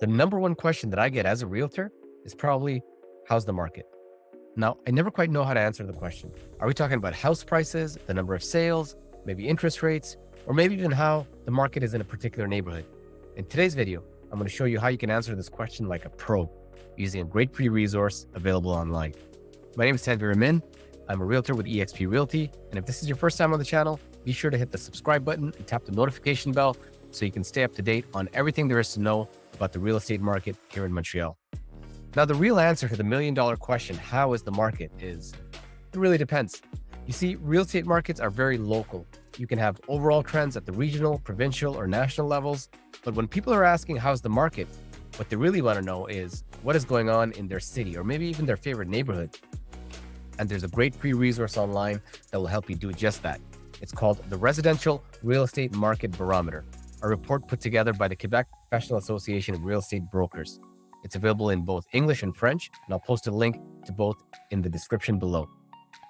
The number one question that I get as a realtor is probably, how's the market? Now, I never quite know how to answer the question. Are we talking about house prices, the number of sales, maybe interest rates, or maybe even how the market is in a particular neighborhood? In today's video, I'm going to show you how you can answer this question like a pro using a great free resource available online. My name is Tanvir Amin. I'm a realtor with eXp Realty. And if this is your first time on the channel, be sure to hit the subscribe button and tap the notification bell so you can stay up to date on everything there is to know about the real estate market here in Montreal. Now, the real answer to the million-dollar question, how is the market, is it really depends. You see, real estate markets are very local. You can have overall trends at the regional, provincial, or national levels. But when people are asking, how's the market, what they really want to know is what is going on in their city or maybe even their favorite neighborhood. And there's a great free resource online that will help you do just that. It's called the Residential Real Estate Market Barometer, a report put together by the Quebec Professional Association of Real Estate Brokers. It's available in both English and French, and I'll post a link to both in the description below.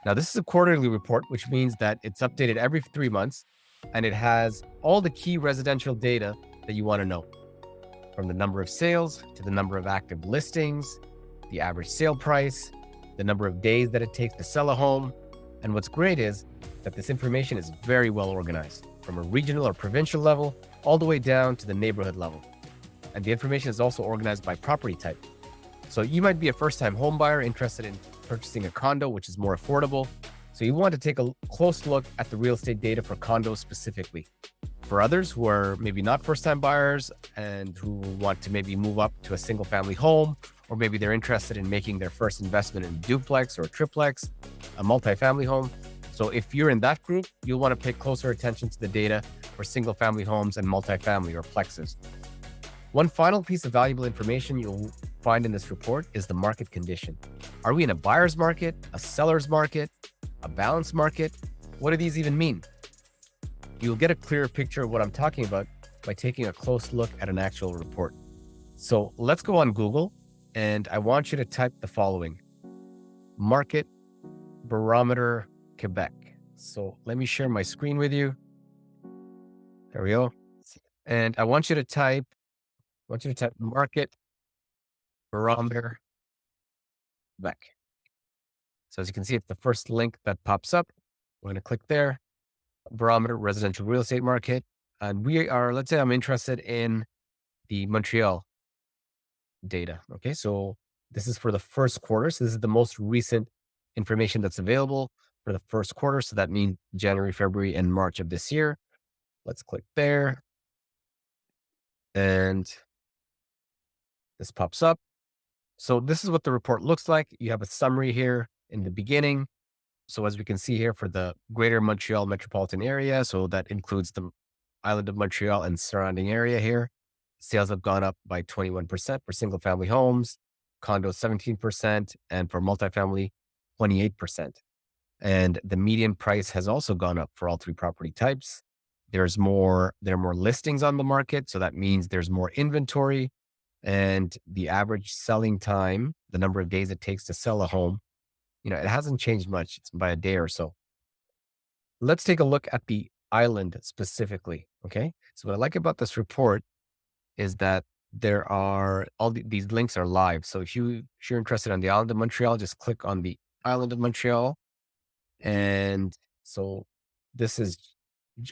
Now, this is a quarterly report, which means that it's updated every 3 months, and it has all the key residential data that you want to know, from the number of sales to the number of active listings, the average sale price, the number of days that it takes to sell a home. And what's great is that this information is very well organized, from a regional or provincial level all the way down to the neighborhood level. And the information is also organized by property type. So you might be a first-time home buyer interested in purchasing a condo, which is more affordable. So you want to take a close look at the real estate data for condos specifically. For others who are maybe not first-time buyers and who want to maybe move up to a single-family home, or maybe they're interested in making their first investment in a duplex or a triplex, a multifamily home. So if you're in that group, you'll want to pay closer attention to the data for single-family homes and multifamily or plexes. One final piece of valuable information you'll find in this report is the market condition. Are we in a buyer's market, a seller's market, a balanced market? What do these even mean? You'll get a clearer picture of what I'm talking about by taking a close look at an actual report. So let's go on Google, and I want you to type the following: Market Barometer Quebec. So let me share my screen with you. There we go. And I want you to type Market Barometer Quebec. So as you can see, it's the first link that pops up. We're going to click there. Barometer Residential Real Estate Market. And we are, let's say I'm interested in the Montreal data. Okay, so this is for the first quarter. So this is the most recent information that's available for the first quarter. So that means January, February, and March of this year. Let's click there. And this pops up. So this is what the report looks like. You have a summary here in the beginning. So as we can see here, for the Greater Montreal Metropolitan Area, so that includes the island of Montreal and surrounding area here, sales have gone up by 21% for single family homes, condos 17%, and for multifamily 28%. And the median price has also gone up for all three property types. There are more listings on the market, so that means there's more inventory, and the average selling time, the number of days it takes to sell a home, it hasn't changed much. It's by a day or so. Let's take a look at the island specifically. Okay. So what I like about this report is that there are these links are live. So if you're interested on the island of Montreal, just click on the island of Montreal. And so this is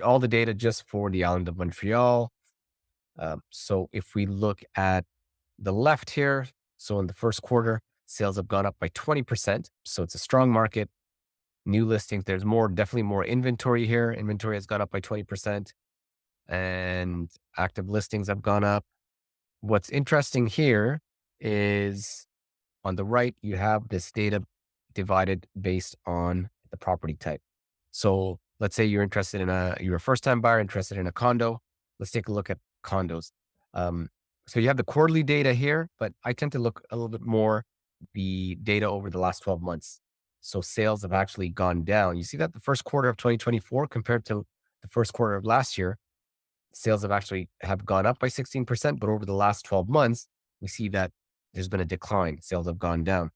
all the data just for the island of Montreal. So if we look at the left here, so in the first quarter, sales have gone up by 20%. So it's a strong market. New listings, there's definitely more inventory here. Inventory has gone up by 20%, and active listings have gone up. What's interesting here is on the right, you have this data divided based on the property type. So let's say you're a first-time buyer interested in a condo. Let's take a look at condos. So you have the quarterly data here, but I tend to look a little bit more the data over the last 12 months. So sales have actually gone down. You see that the first quarter of 2024 compared to the first quarter of last year, sales have gone up by 16%, but over the last 12 months, we see that there's been a decline. Sales have gone down.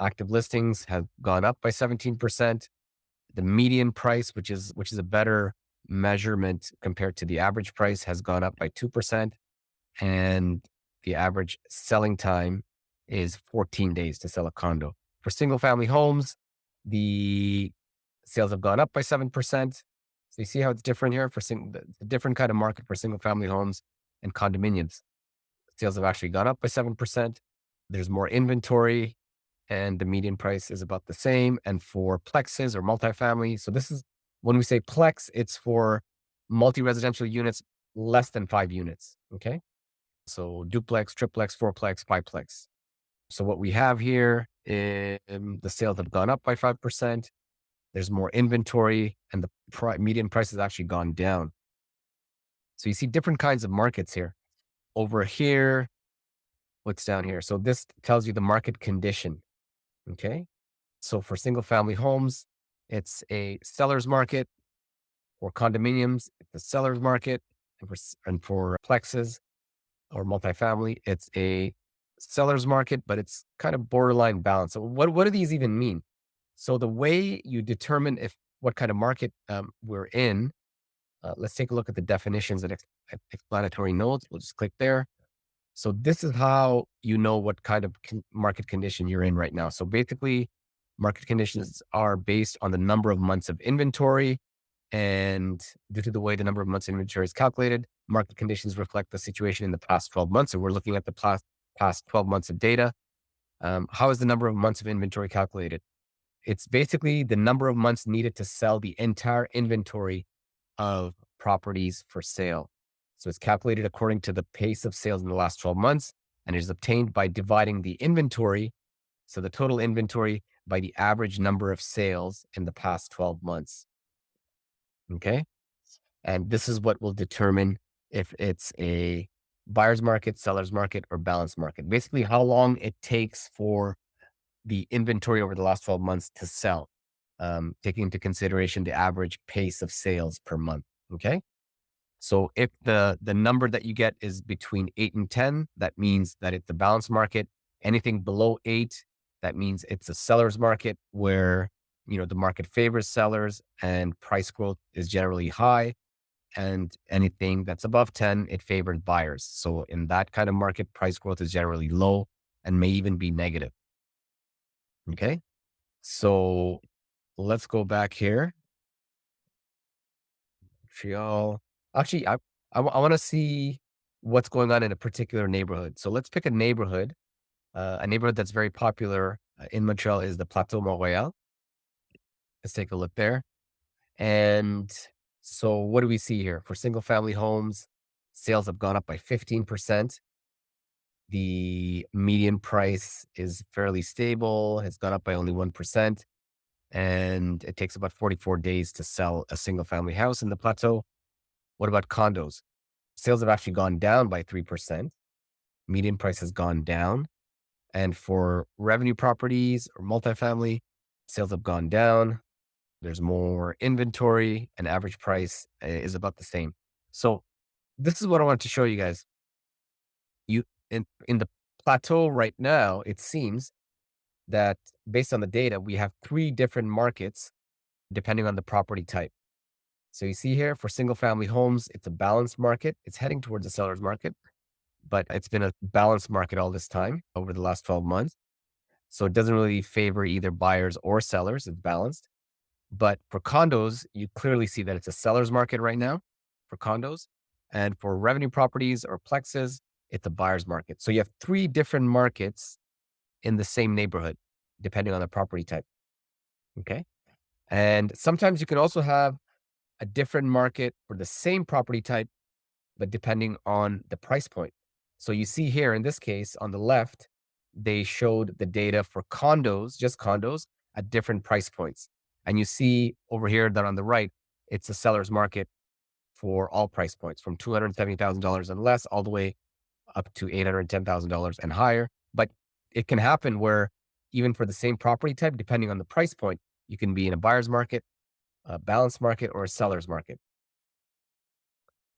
Active listings have gone up by 17%. The median price, which is a better measurement compared to the average price, has gone up by 2%. And the average selling time is 14 days to sell a condo. For single family homes, the sales have gone up by 7%. So you see how it's different here for the different kind of market for single family homes and condominiums. Sales have actually gone up by 7%. There's more inventory and the median price is about the same. And for plexes or multifamily, so this is when we say plex, it's for multi-residential units less than 5 units. Okay. So duplex, triplex, fourplex, fiveplex. So what we have here is the sales have gone up by 5%. There's more inventory and the median price has actually gone down. So you see different kinds of markets here. Over here, what's down here? So this tells you the market condition. Okay. So for single family homes, it's a seller's market. For condominiums, it's a seller's market. And for plexes or multifamily, it's a seller's market, but it's kind of borderline balance. So what do these even mean? So the way you determine if what kind of market we're in, let's take a look at the definitions and explanatory notes. We'll just click there. So this is how you know what kind of market condition you're in right now. So basically, market conditions are based on the number of months of inventory. And due to the way the number of months inventory is calculated, market conditions reflect the situation in the past 12 months. So we're looking at the past 12 months of data. How is the number of months of inventory calculated? It's basically the number of months needed to sell the entire inventory of properties for sale. So it's calculated according to the pace of sales in the last 12 months and it is obtained by dividing the inventory, so the total inventory, by the average number of sales in the past 12 months. Okay. And this is what will determine if it's a buyer's market, seller's market, or balanced market. Basically, how long it takes for the inventory over the last 12 months to sell, taking into consideration the average pace of sales per month. Okay. So if the number that you get is between 8 and 10, that means that it's a balanced market. Anything below 8, that means it's a seller's market where the market favors sellers and price growth is generally high. And anything that's above 10, it favors buyers. So in that kind of market, price growth is generally low and may even be negative. Okay. So let's go back here. Montreal. Actually, I want to see what's going on in a particular neighborhood. So let's pick a neighborhood. A neighborhood that's very popular in Montreal is the Plateau Montréal. Let's take a look there. And so what do we see here? For single family homes, sales have gone up by 15%. The median price is fairly stable, has gone up by only 1%. And it takes about 44 days to sell a single family house in the plateau. What about condos? Sales have actually gone down by 3%. Median price has gone down. And for revenue properties or multifamily, sales have gone down. There's more inventory and average price is about the same. So this is what I want to show you guys. You in the plateau right now, it seems that based on the data, we have three different markets depending on the property type. So you see here for single family homes, it's a balanced market. It's heading towards a seller's market, but it's been a balanced market all this time over the last 12 months. So it doesn't really favor either buyers or sellers. It's balanced. But for condos, you clearly see that it's a seller's market right now for condos. And for revenue properties or plexes, it's a buyer's market. So you have three different markets in the same neighborhood, depending on the property type. Okay. And sometimes you can also have a different market for the same property type, but depending on the price point. So you see here in this case on the left, they showed the data for condos, just condos at different price points. And you see over here that on the right, it's a seller's market for all price points from $270,000 and less all the way up to $810,000 and higher. But it can happen where even for the same property type, depending on the price point, you can be in a buyer's market, a balanced market, or a seller's market.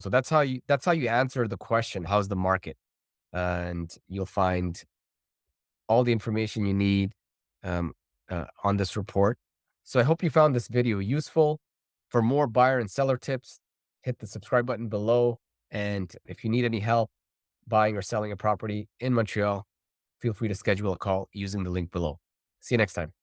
So that's how you answer the question, how's the market? And you'll find all the information you need um, on this report. So I hope you found this video useful. For more buyer and seller tips, hit the subscribe button below. And if you need any help, buying or selling a property in Montreal, feel free to schedule a call using the link below. See you next time.